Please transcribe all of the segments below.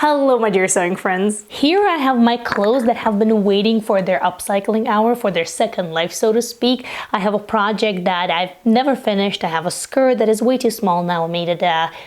Hello my dear sewing friends. Here I have my clothes that have been waiting for their upcycling hour, for their second life so to speak. I have a project that I've never finished. I have a skirt that is way too small now. I made it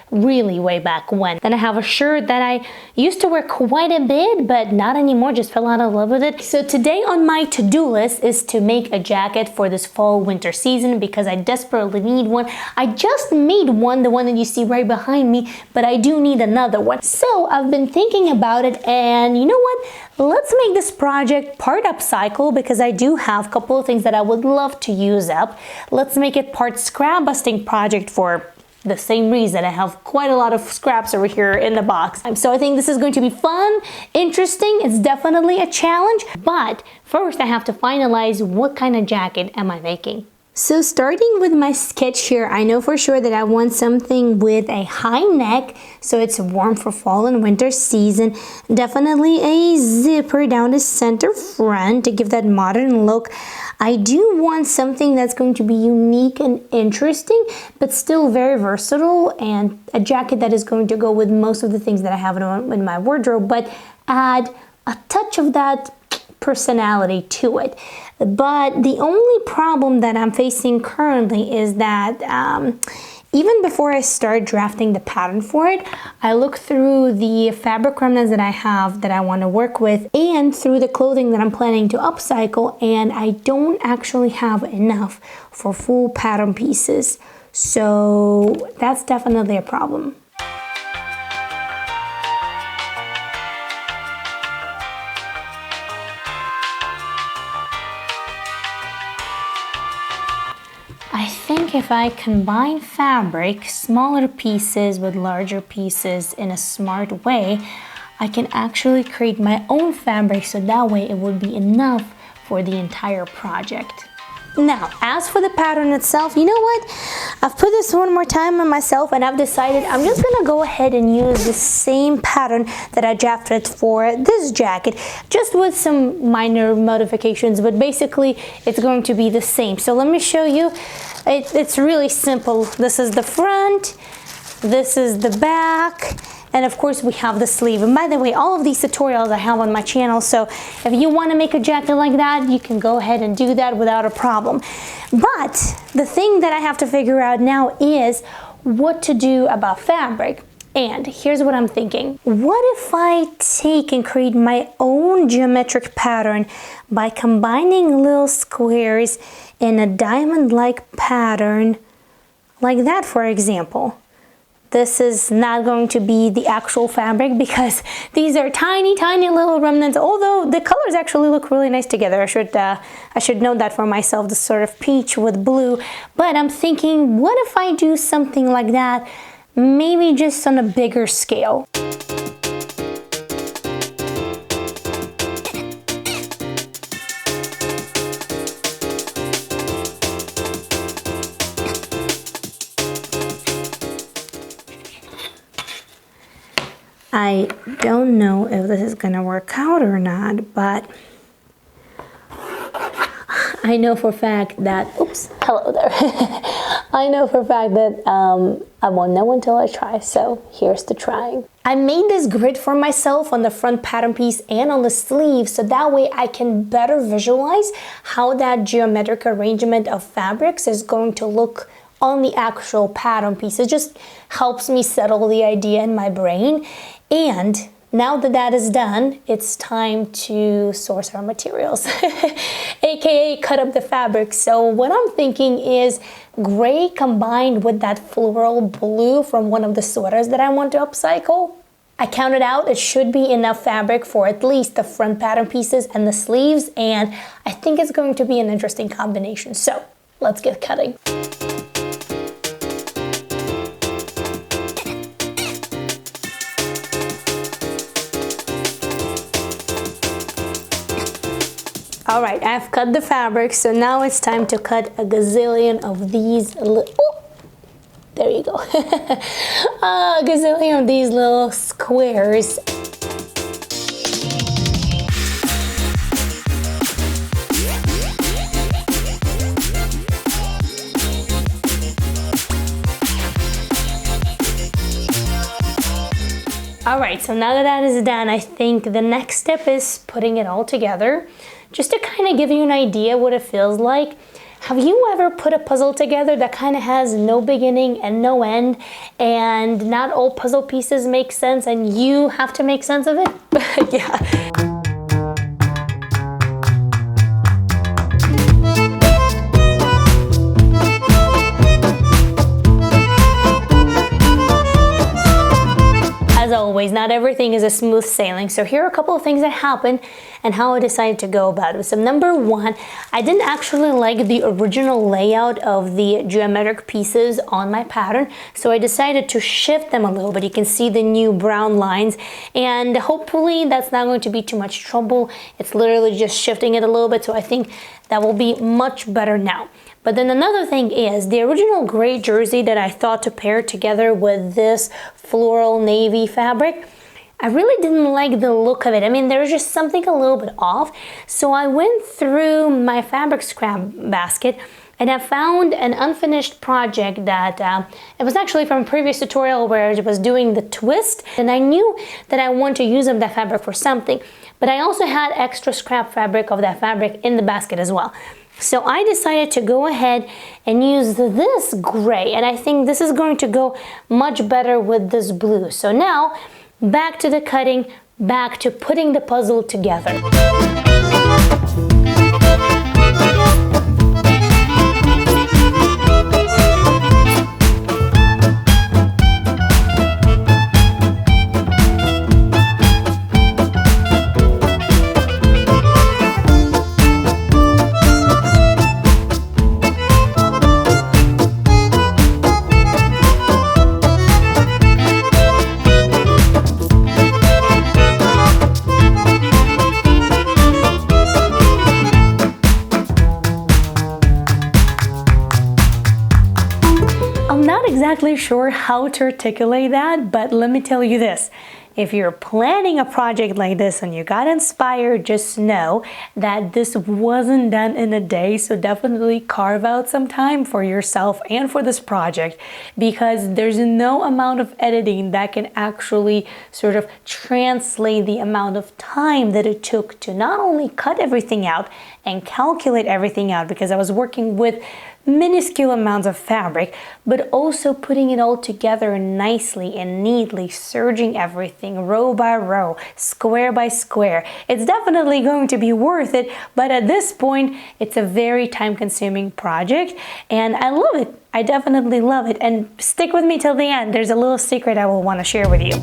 really way back when. Then I have a shirt that I used to wear quite a bit but not anymore, just fell out of love with it. So today on my to-do list is to make a jacket for this fall winter season because I desperately need one. I just made one, the one that you see right behind me, but I do need another one. So I've been thinking about it, and you know what? Let's make this project part upcycle because I do have a couple of things that I would love to use up. Let's make it part scrap busting project for the same reason. I have quite a lot of scraps over here in the box. So I think this is going to be fun, interesting. It's definitely a challenge, but first I have to finalize what kind of jacket am I making. So starting with my sketch here, I know for sure that I want something with a high neck so it's warm for fall and winter season. Definitely a zipper down the center front to give that modern look. I do want something that's going to be unique and interesting but still very versatile, and a jacket that is going to go with most of the things that I have in my wardrobe but add a touch of that personality to it. But the only problem that I'm facing currently is that even before I start drafting the pattern for it, I look through the fabric remnants that I have that I want to work with and through the clothing that I'm planning to upcycle, and I don't actually have enough for full pattern pieces. So that's definitely a problem. I think if I combine fabric, smaller pieces with larger pieces in a smart way, I can actually create my own fabric so that way it will be enough for the entire project. Now, as for the pattern itself, you know what? I've put this one more time on myself and I've decided I'm just gonna go ahead and use the same pattern that I drafted for this jacket, just with some minor modifications, but basically it's going to be the same. So let me show you. It's really simple. This is the front, this is the back, and of course we have the sleeve. And by the way, all of these tutorials I have on my channel, so if you want to make a jacket like that, you can go ahead and do that without a problem. But the thing that I have to figure out now is what to do about fabric. And here's what I'm thinking. What if I take and create my own geometric pattern by combining little squares in a diamond-like pattern, like that, for example? This is not going to be the actual fabric because these are tiny, tiny little remnants, although the colors actually look really nice together. I should note that for myself, the sort of peach with blue. But I'm thinking, what if I do something like that, maybe just on a bigger scale? I don't know if this is gonna work out or not, but I know for a fact that, oops, hello there. I know for a fact that I won't know until I try, so here's to trying. I made this grid for myself on the front pattern piece and on the sleeve, so that way I can better visualize how that geometric arrangement of fabrics is going to look on the actual pattern piece. It just helps me settle the idea in my brain. And now that that is done, it's time to source our materials, aka cut up the fabric. So what I'm thinking is gray combined with that floral blue from one of the sweaters that I want to upcycle. I counted out, it should be enough fabric for at least the front pattern pieces and the sleeves, and I think it's going to be an interesting combination. So let's get cutting. All right, I've cut the fabric, so now it's time to cut a gazillion of these there you go. A gazillion of these little squares. All right, so now that that is done, I think the next step is putting it all together. Just to kind of give you an idea what it feels like. Have you ever put a puzzle together that kind of has no beginning and no end, and not all puzzle pieces make sense and you have to make sense of it? Yeah. As always, not everything is a smooth sailing, so here are a couple of things that happened and how I decided to go about it. So number one, I didn't actually like the original layout of the geometric pieces on my pattern, so I decided to shift them a little bit. You can see the new brown lines, and hopefully that's not going to be too much trouble. It's literally just shifting it a little bit, so I think that will be much better now. But then another thing is the original gray jersey that I thought to pair together with this floral navy fabric, I really didn't like the look of it. I mean, there was just something a little bit off. So I went through my fabric scrap basket and I found an unfinished project that it was actually from a previous tutorial where I was doing the twist, and I knew that I want to use that fabric for something, but I also had extra scrap fabric of that fabric in the basket as well. So I decided to go ahead and use this gray, and I think this is going to go much better with this blue. So now, back to the cutting, back to putting the puzzle together. I'm not exactly sure how to articulate that, but let me tell you this. If you're planning a project like this and you got inspired, just know that this wasn't done in a day, so definitely carve out some time for yourself and for this project, because there's no amount of editing that can actually sort of translate the amount of time that it took to not only cut everything out and calculate everything out, because I was working with minuscule amounts of fabric, but also putting it all together nicely and neatly, serging everything row by row, square by square. It's definitely going to be worth it, but at this point, it's a very time-consuming project, and I love it. I definitely love it, and stick with me till the end. There's a little secret I will want to share with you.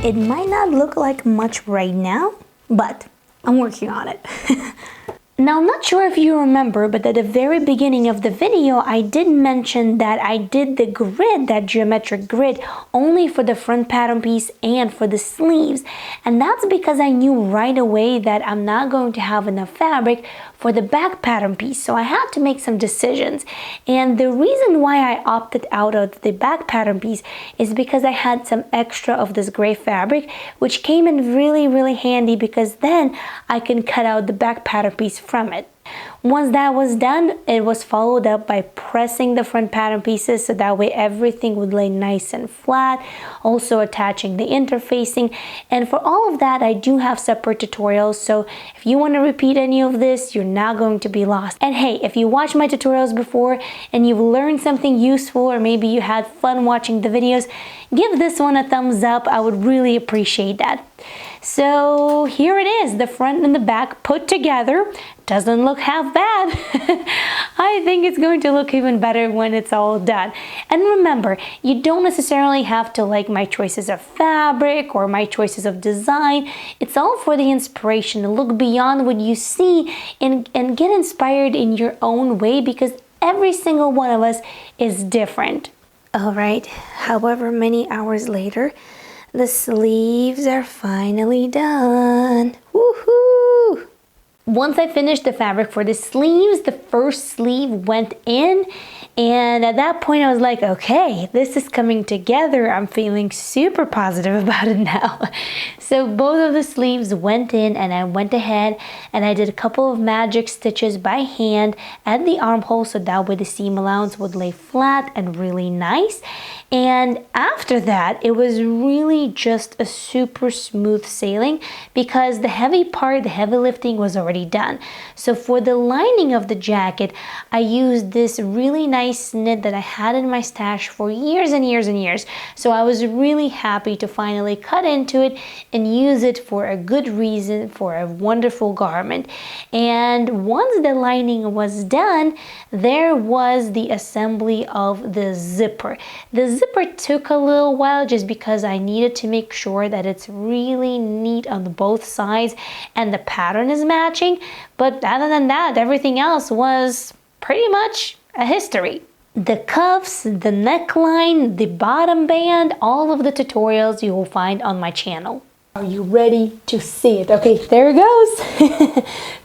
It might not look like much right now, but I'm working on it. Now, I'm not sure if you remember, but at the very beginning of the video, I did mention that I did the grid, that geometric grid, only for the front pattern piece and for the sleeves. And that's because I knew right away that I'm not going to have enough fabric for the back pattern piece. So I had to make some decisions. And the reason why I opted out of the back pattern piece is because I had some extra of this gray fabric, which came in really, really handy, because then I can cut out the back pattern piece from it. Once that was done, it was followed up by pressing the front pattern pieces so that way everything would lay nice and flat, also attaching the interfacing. And for all of that, I do have separate tutorials, so if you want to repeat any of this, you're not going to be lost. And hey, if you watched my tutorials before and you've learned something useful, or maybe you had fun watching the videos, give this one a thumbs up. I would really appreciate that. So here it is, the front and the back put together. Doesn't look half bad. I think it's going to look even better when it's all done. And remember, you don't necessarily have to like my choices of fabric or my choices of design. It's all for the inspiration, to look beyond what you see and get inspired in your own way, because every single one of us is different. All right, however many hours later, the sleeves are finally done. Woohoo! Once I finished the fabric for the sleeves, the first sleeve went in, and at that point I was like, okay, this is coming together. I'm feeling super positive about it now. So both of the sleeves went in, and I went ahead and I did a couple of magic stitches by hand at the armhole, so that way the seam allowance would lay flat and really nice. And after that, it was really just a super smooth sailing because the heavy part, the heavy lifting was already done. So for the lining of the jacket, I used this really nice knit that I had in my stash for years and years and years. So I was really happy to finally cut into it and use it for a good reason, for a wonderful garment. And once the lining was done, there was the assembly of the zipper. The zipper took a little while just because I needed to make sure that it's really neat on both sides and the pattern is matching. But other than that, everything else was pretty much a history. The cuffs, the neckline, the bottom band, all of the tutorials you will find on my channel. Are you ready to see it? Okay, there it goes.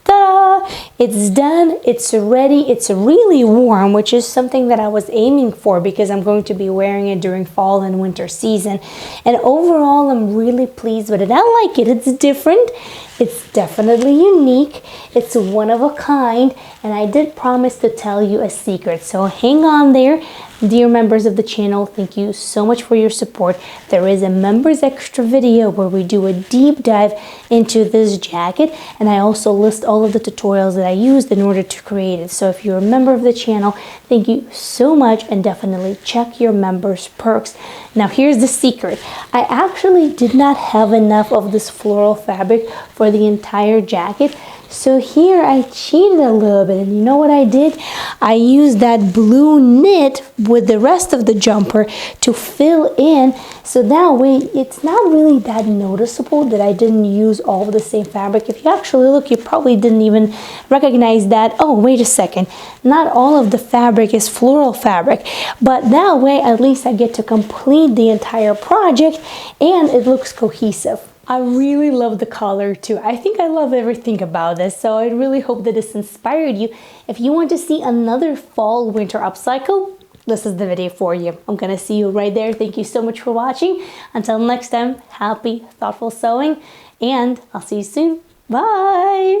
Ta-da! It's done, it's ready, it's really warm, which is something that I was aiming for because I'm going to be wearing it during fall and winter season. And overall, I'm really pleased with it. I like it, it's different, it's definitely unique, it's one of a kind, and I did promise to tell you a secret, so hang on there. Dear members of the channel, thank you so much for your support. There is a members extra video where we do a deep dive into this jacket, and I also list all of the tutorials that I used in order to create it. So if you're a member of the channel, thank you so much, and definitely check your members perks. Now here's the secret. I actually did not have enough of this floral fabric for the entire jacket. So here I cheated a little bit, and you know what I did? I used that blue knit with the rest of the jumper to fill in, so that way it's not really that noticeable that I didn't use all of the same fabric. If you actually look, you probably didn't even recognize that. Oh, wait a second, not all of the fabric is floral fabric, but that way at least I get to complete the entire project and it looks cohesive. I really love the color too. I think I love everything about this, so I really hope that this inspired you. If you want to see another fall winter upcycle, this is the video for you. I'm gonna see you right there. Thank you so much for watching. Until next time, happy, thoughtful sewing, and I'll see you soon. Bye!